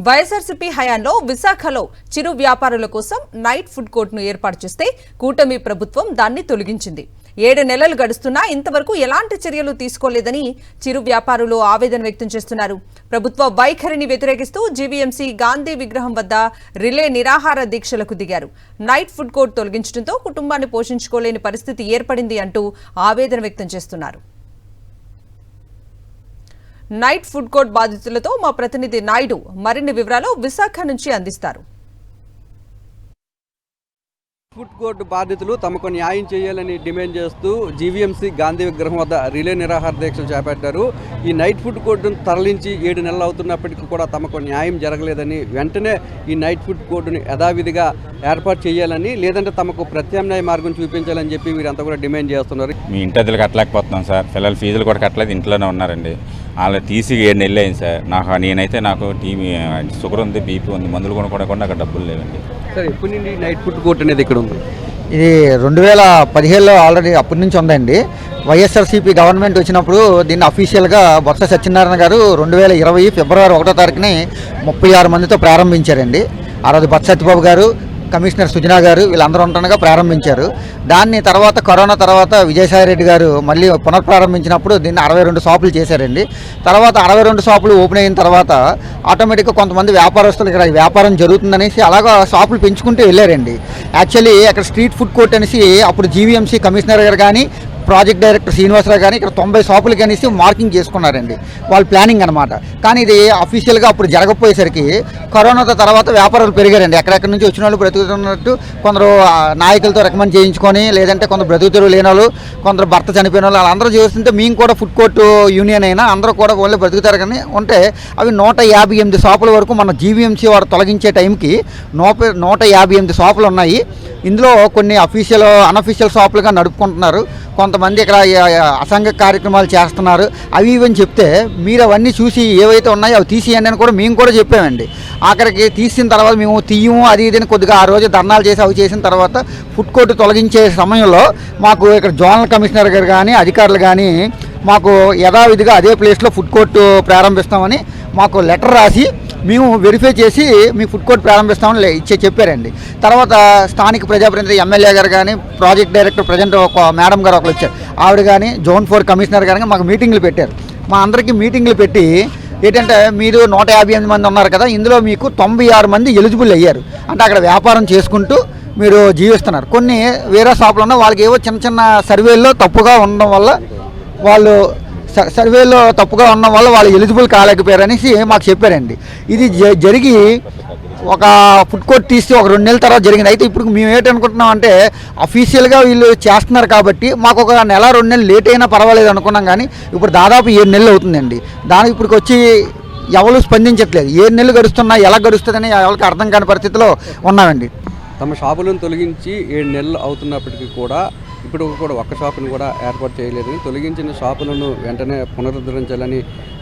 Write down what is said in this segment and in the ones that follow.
వైఎస్ఆర్సీపీ హయాంలో విశాఖలో చిరు వ్యాపారుల కోసం నైట్ ఫుడ్ కోర్టును ఏర్పాటు చేస్తే కూటమి ప్రభుత్వం దాన్ని తొలగించింది. 7 నెలలు గడుస్తున్నా ఇంతవరకు ఎలాంటి చర్యలు తీసుకోలేదని చిరు వ్యాపారులు ఆవేదన వ్యక్తం చేస్తున్నారు. ప్రభుత్వ వైఖరిని వ్యతిరేకిస్తూ జీవీఎంసీ గాంధీ విగ్రహం వద్ద రిలే నిరాహార దీక్షలకు దిగారు. నైట్ ఫుడ్ కోర్టు తొలగించడంతో కుటుంబాన్ని పోషించుకోలేని పరిస్థితి ఏర్పడింది అంటూ ఆవేదన వ్యక్తం చేస్తున్నారు. నైట్ ఫుడ్ కోర్ట్ బాధితులతో మా ప్రతినిధి నాయుడు మరిన్ని వివరాలు విశాఖ నుంచి అందిస్తారు. ఫుడ్ కోర్టు బాధితులు తమకు న్యాయం చేయాలని డిమాండ్ చేస్తూ జీవీఎంసీ గాంధీ విగ్రహం వద్ద రిలే నిరాహార దీక్షలు చేపట్టారు. ఈ నైట్ ఫుడ్ కోర్టును తరలించి 7 నెలలు అవుతున్నప్పటికీ కూడా తమకు న్యాయం జరగలేదని, వెంటనే ఈ నైట్ ఫుడ్ కోర్టును యథావిధిగా ఏర్పాటు చేయాలని, లేదంటే తమకు ప్రత్యామ్నాయ మార్గం చూపించాలని చెప్పి వీరంతా కూడా డిమాండ్ చేస్తున్నారు. మీ ఇంటి అద్దెలు కట్టలేకపోతున్నాం సార్, పిల్లల ఫీజులు కూడా కట్టలేదు, ఇంట్లోనే ఉన్నారండి. వాళ్ళు తీసి 7 నెలలు అయింది సార్. నేనైతే నాకు షుగర్ ఉంది, బీపీ ఉంది, మందులు కొనుక్కోకుండా అక్కడ డబ్బులు లేవండి. సార్, ఎప్పటి నుండి నైట్ ఫుడ్ కోర్ట్ అనేది ఇక్కడ ఉంది? ఇది 2017లో ఆల్రెడీ అప్పటి నుంచి ఉందండి. వైఎస్ఆర్సీపీ గవర్నమెంట్ వచ్చినప్పుడు దీన్ని అఫీషియల్గా బొత్స సత్యనారాయణ గారు 2020 ఫిబ్రవరి 1వ తారీఖుని 36 మందితో ప్రారంభించారండి. ఆ రోజు బొత్స సత్యబాబు గారు, కమిషనర్ సుజనా గారు వీళ్ళందరూ ఉండగా ప్రారంభించారు. దాన్ని తర్వాత కరోనా తర్వాత విజయసాయిరెడ్డి గారు మళ్ళీ పునఃప్రారంభించినప్పుడు దీన్ని 62 షాపులు చేశారండి. తర్వాత 62 షాపులు ఓపెన్ అయిన తర్వాత ఆటోమేటిక్గా కొంతమంది వ్యాపారస్తులు ఇక్కడ వ్యాపారం జరుగుతుందనేసి అలాగా షాపులు పెంచుకుంటూ వెళ్ళారండి. యాక్చువల్లీ అక్కడ స్ట్రీట్ ఫుడ్ కోర్ట్ అనేసి అప్పుడు జీవీఎంసీ కమిషనర్ గారు కానీ ప్రాజెక్ట్ డైరెక్టర్ శ్రీనివాసరావు కానీ ఇక్కడ 90 షాపులకి అనేసి మార్కింగ్ చేసుకున్నారండి, వాళ్ళ ప్లానింగ్ అనమాట. కానీ ఇది అఫీషియల్గా అప్పుడు జరగకపోయేసరికి కరోనా తర్వాత వ్యాపారాలు పెరిగారండి. ఎక్కడెక్కడి నుంచి వచ్చిన వాళ్ళు బ్రతుకుతున్నట్టు కొందరు నాయకులతో రికమెండ్ చేయించుకొని, లేదంటే కొందరు బ్రతుకుతెరువు లేని వాళ్ళు, కొందరు భర్త చనిపోయిన వాళ్ళు, వాళ్ళందరూ చేస్తుంటే మేము కూడా ఫుడ్ కోర్టు యూనియన్ అయినా అందరూ కూడా ఓన్లీ బ్రతుకుతారు కానీ ఉంటే అవి 158 షాపుల వరకు మన జీవీఎంసీ వారు తొలగించే టైంకి 158 షాపులు ఉన్నాయి. ఇందులో కొన్ని అన్అఫీషియల్ షాపులుగా నడుపుకుంటున్నారు. కొంతమంది ఇక్కడ అసంఘ కార్యక్రమాలు చేస్తున్నారు. అవి ఇవని చెప్తే మీరు అవన్నీ చూసి ఏవైతే ఉన్నాయో అవి తీసేయండి అని కూడా మేము కూడా చెప్పామండి. ఆఖరికి తీసిన తర్వాత మేము తీయము అది ఇదని కొద్దిగా ఆ రోజు ధర్నాలు చేసి అవి చేసిన తర్వాత ఫుడ్ కోర్టు తొలగించే సమయంలో మాకు ఇక్కడ జోనల్ కమిషనర్ గారు కానీ అధికారులు కానీ మాకు యథావిధిగా అదే ప్లేస్లో ఫుడ్ కోర్టు ప్రారంభిస్తామని మాకు లెటర్ రాసి మేము వెరిఫై చేసి మీ ఫుడ్ కోర్ట్ ప్రారంభిస్తామని చెప్పారండి. తర్వాత స్థానిక ప్రజాప్రతినిధి ఎమ్మెల్యే గారు కానీ, ప్రాజెక్ట్ డైరెక్టర్ ప్రజెంట్ ఒక మేడం గారు ఒకరు వచ్చారు, ఆవిడ కానీ, జోన్ 4 కమిషనర్ గారు మాకు మీటింగ్లు పెట్టారు. మా అందరికీ మీటింగ్లు పెట్టి ఏంటంటే మీరు 158 మంది ఉన్నారు కదా, ఇందులో మీకు 96 మంది ఎలిజిబుల్ అయ్యారు, అంటే అక్కడ వ్యాపారం చేసుకుంటూ మీరు జీవిస్తున్నారు. కొన్ని వేరే షాపులు ఉన్న వాళ్ళకి ఏవో చిన్న చిన్న సర్వేల్లో తప్పుగా ఉండడం వల్ల వాళ్ళు ఎలిజిబుల్ కాలేకపోయారనేసి మాకు చెప్పారండి. ఇది జరిగి ఒక ఫుడ్ కోర్ట్ తీసి ఒక 2 నెలల తర్వాత జరిగింది. అయితే ఇప్పుడు మేము ఏంటనుకుంటున్నాం అంటే అఫీషియల్గా వీళ్ళు చేస్తున్నారు కాబట్టి మాకు ఒక నెల 2 నెలలు లేట్ అయినా పర్వాలేదు అనుకున్నాం. కానీ ఇప్పుడు దాదాపు 7 నెలలు అవుతుందండి. దానికి ఇప్పుడు వచ్చి ఎవరు స్పందించట్లేదు. 7 నెలలు గడుస్తున్నా ఎలా గడుస్తుందని ఎవరికి అర్థం కాని పరిస్థితిలో ఉన్నామండి. తమ షాపులను తొలగించి 7 నెలలు అవుతున్నప్పటికీ కూడా ఇప్పుడు కూడా ఒక్క షాపును కూడా ఏర్పాటు చేయలేదని, తొలగించిన షాపులను వెంటనే పునరుద్ధరించాలని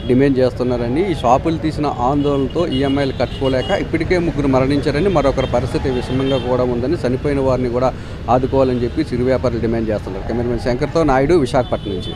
డిమాండ్ చేస్తున్నారని, ఈ షాపులు తీసిన ఆందోళనతో ఈఎంఐలు కట్టుకోలేక ఇప్పటికే 3 మరణించారని, మరొకరి పరిస్థితి విషమంగా కూడా ఉందని, చనిపోయిన వారిని కూడా ఆదుకోవాలని చెప్పి చిరు వ్యాపారులు డిమాండ్ చేస్తున్నారు. కెమెరామెన్ శంకర్తో నాయుడు, విశాఖపట్నం నుంచి.